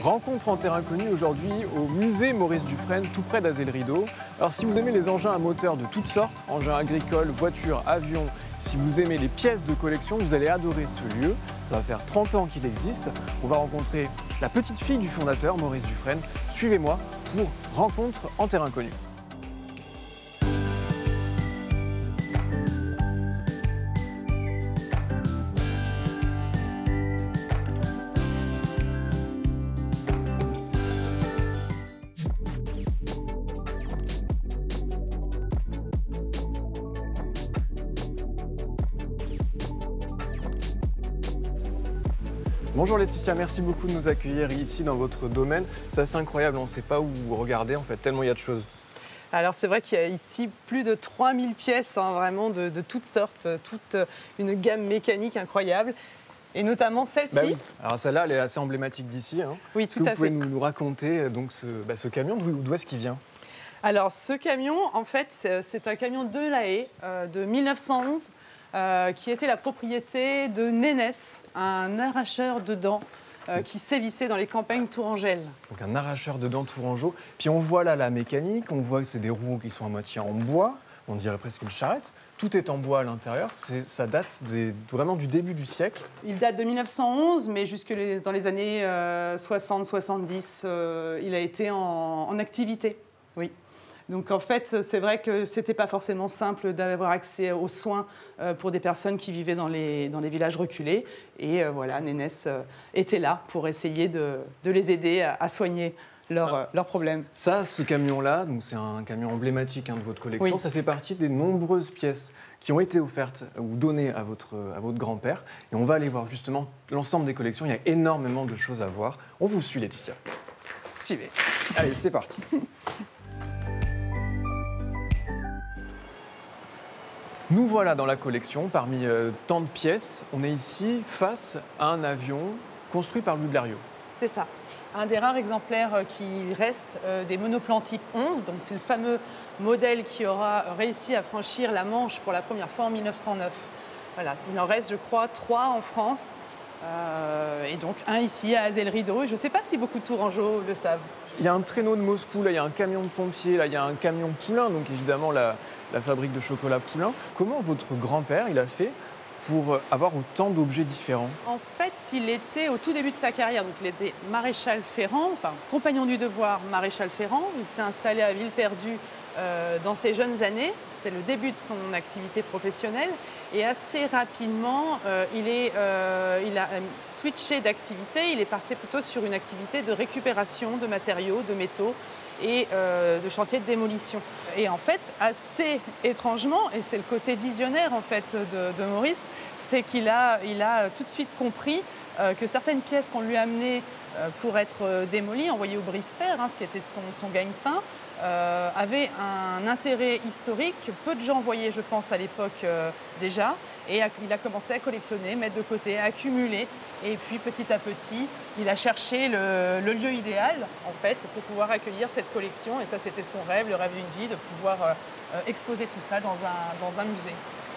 Rencontre en terrain connu aujourd'hui au musée Maurice Dufresne, tout près d'Azay Rideau. Alors si vous aimez les engins à moteur de toutes sortes, engins agricoles, voitures, avions, si vous aimez les pièces de collection, vous allez adorer ce lieu. Ça va faire 30 ans qu'il existe. On va rencontrer la petite fille du fondateur, Maurice Dufresne. Suivez-moi pour Rencontre en terrain connu. Bonjour Laetitia, merci beaucoup de nous accueillir ici dans votre domaine. C'est assez incroyable, on ne sait pas où regarder en fait, tellement il y a de choses. Alors c'est vrai qu'il y a ici plus de 3000 pièces, vraiment de toutes sortes, toute une gamme mécanique incroyable. Et notamment celle-ci. Bah oui. Alors celle-là, elle est assez emblématique d'ici. Hein. Oui, tout à fait. Vous pouvez nous raconter donc, ce camion, d'où est-ce qu'il vient? Alors ce camion, en fait, c'est un camion de La Haye de 1911. Qui était la propriété de Nénès, un arracheur de dents qui sévissait dans les campagnes tourangelles. Donc un arracheur de dents tourangeau. Puis on voit là la mécanique, on voit que c'est des roues qui sont à moitié en bois, on dirait presque une charrette. Tout est en bois à l'intérieur, ça date vraiment du début du siècle. Il date de 1911, mais jusque dans les années 60-70, il a été en activité, oui. Donc en fait, c'est vrai que ce n'était pas forcément simple d'avoir accès aux soins pour des personnes qui vivaient dans les villages reculés. Et voilà, Nénès était là pour essayer de les aider à soigner leurs problèmes. Ça, ce camion-là, c'est un camion emblématique de votre collection, oui. Ça fait partie des nombreuses pièces qui ont été offertes ou données à votre grand-père. Et on va aller voir justement l'ensemble des collections. Il y a énormément de choses à voir. On vous suit, Laetitia. Suivez. Allez, c'est parti. Nous voilà dans la collection, parmi tant de pièces. On est ici face à un avion construit par Louis Blériot. C'est ça. Un des rares exemplaires qui reste des monoplans type 11. Donc c'est le fameux modèle qui aura réussi à franchir la Manche pour la première fois en 1909. Voilà, il en reste, je crois, 3 en France. Et donc un ici à Azay Rideau. Et je ne sais pas si beaucoup de Tourangeaux le savent. Il y a un traîneau de Moscou, là il y a un camion de pompiers, là il y a un camion Poulain, donc évidemment la fabrique de chocolat Poulain. Comment votre grand-père il a fait pour avoir autant d'objets différents? En fait, il était au tout début de sa carrière, donc il était maréchal ferrant, enfin compagnon du devoir maréchal ferrant. Il s'est installé à Villeperdue dans ses jeunes années. C'était le début de son activité professionnelle. Et assez rapidement, il a switché d'activité. Il est passé plutôt sur une activité de récupération de matériaux, de métaux et de chantier de démolition. Et en fait, assez étrangement, et c'est le côté visionnaire en fait de Maurice, c'est qu'il a tout de suite compris que certaines pièces qu'on lui a amenées pour être démolies, envoyées au brise-fer, ce qui était son gagne-pain, avait un intérêt historique que peu de gens voyaient, je pense, à l'époque déjà. Et il a commencé à collectionner, mettre de côté, à accumuler. Et puis, petit à petit, il a cherché le lieu idéal, en fait, pour pouvoir accueillir cette collection. Et ça, c'était son rêve, le rêve d'une vie, de pouvoir exposer tout ça dans un musée.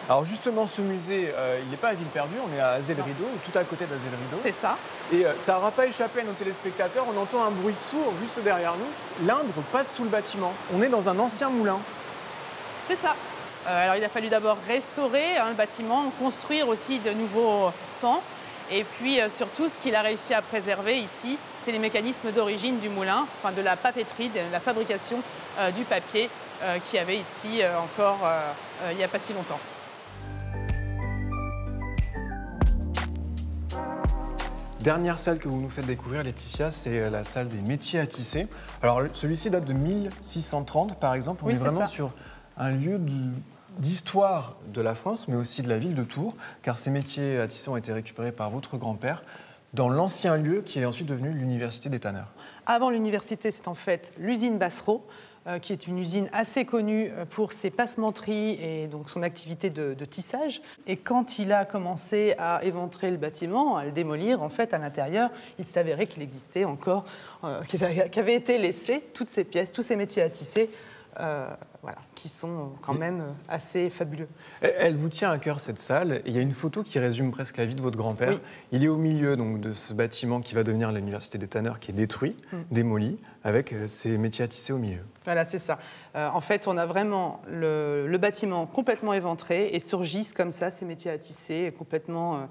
Alors justement, ce musée, il n'est pas à Villeperdue, on est à Azay Rideau, tout à côté d'Azay Rideau. C'est ça. Et ça n'aura pas échappé à nos téléspectateurs, on entend un bruit sourd juste derrière nous. L'Indre passe sous le bâtiment. On est dans un ancien moulin. C'est ça. Alors il a fallu d'abord restaurer le bâtiment, construire aussi de nouveaux pans. Et puis surtout, ce qu'il a réussi à préserver ici, c'est les mécanismes d'origine du moulin, enfin de la papeterie, de la fabrication du papier qu'il y avait ici encore il n'y a pas si longtemps. Dernière salle que vous nous faites découvrir, Laetitia, c'est la salle des métiers à tisser. Alors celui-ci date de 1630 par exemple. On est vraiment sur un lieu d'histoire de la France, mais aussi de la ville de Tours, car ces métiers à tisser ont été récupérés par votre grand-père dans l'ancien lieu qui est ensuite devenu l'université des tanneurs. Avant l'université, c'est en fait l'usine Bassereau, qui est une usine assez connue pour ses passementeries et donc son activité de tissage. Et quand il a commencé à éventrer le bâtiment, à le démolir, en fait, à l'intérieur, il s'est avéré qu'il existait encore, qu'avaient été laissées toutes ces pièces, tous ces métiers à tisser voilà, qui sont quand même assez fabuleux. Elle vous tient à cœur, cette salle. Et il y a une photo qui résume presque la vie de votre grand-père. Oui. Il est au milieu donc, de ce bâtiment qui va devenir l'université des tanneurs, qui est détruit, démoli, avec ses métiers à tisser au milieu. Voilà, c'est ça. En fait, on a vraiment le bâtiment complètement éventré et surgissent comme ça ces métiers à tisser complètement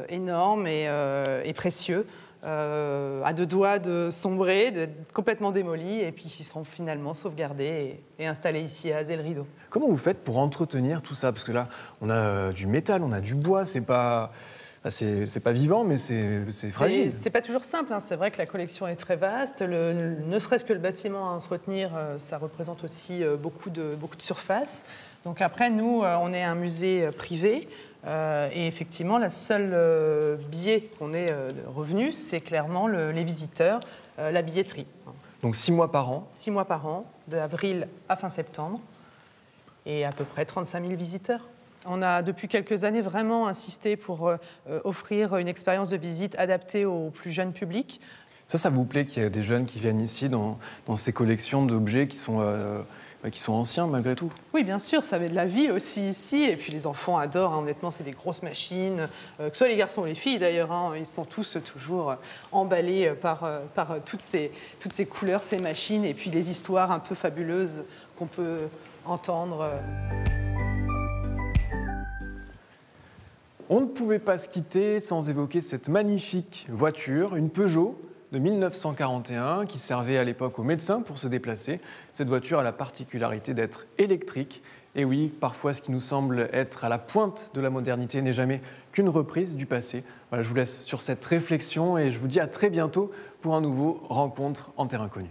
énormes et précieux. À deux doigts de sombrer, d'être complètement démolis, et puis qui seront finalement sauvegardés et installés ici à Azel-Rideau. Comment vous faites pour entretenir tout ça? Parce que là, on a du métal, on a du bois, c'est pas vivant, mais c'est fragile. C'est pas toujours simple, hein. C'est vrai que la collection est très vaste. Ne serait-ce que le bâtiment à entretenir, ça représente aussi beaucoup de surface. Donc après, nous, on est un musée privé. Et effectivement, la seule biais qu'on ait de revenus, c'est clairement les visiteurs, la billetterie. Donc 6 mois par an? 6 mois par an, d'avril à fin septembre, et à peu près 35 000 visiteurs. On a depuis quelques années vraiment insisté pour offrir une expérience de visite adaptée au plus jeune public. Ça vous plaît qu'il y ait des jeunes qui viennent ici dans ces collections d'objets qui sont anciens malgré tout? Oui, bien sûr, ça met de la vie aussi ici. Et puis les enfants adorent, hein, honnêtement, c'est des grosses machines. Que ce soit les garçons ou les filles d'ailleurs, hein, ils sont tous toujours emballés par toutes ces couleurs, ces machines, et puis les histoires un peu fabuleuses qu'on peut entendre. On ne pouvait pas se quitter sans évoquer cette magnifique voiture, une Peugeot de 1941 qui servait à l'époque aux médecins pour se déplacer. Cette voiture a la particularité d'être électrique. Et oui, parfois ce qui nous semble être à la pointe de la modernité n'est jamais qu'une reprise du passé. Voilà, je vous laisse sur cette réflexion et je vous dis à très bientôt pour un nouveau Rencontre en terre inconnue.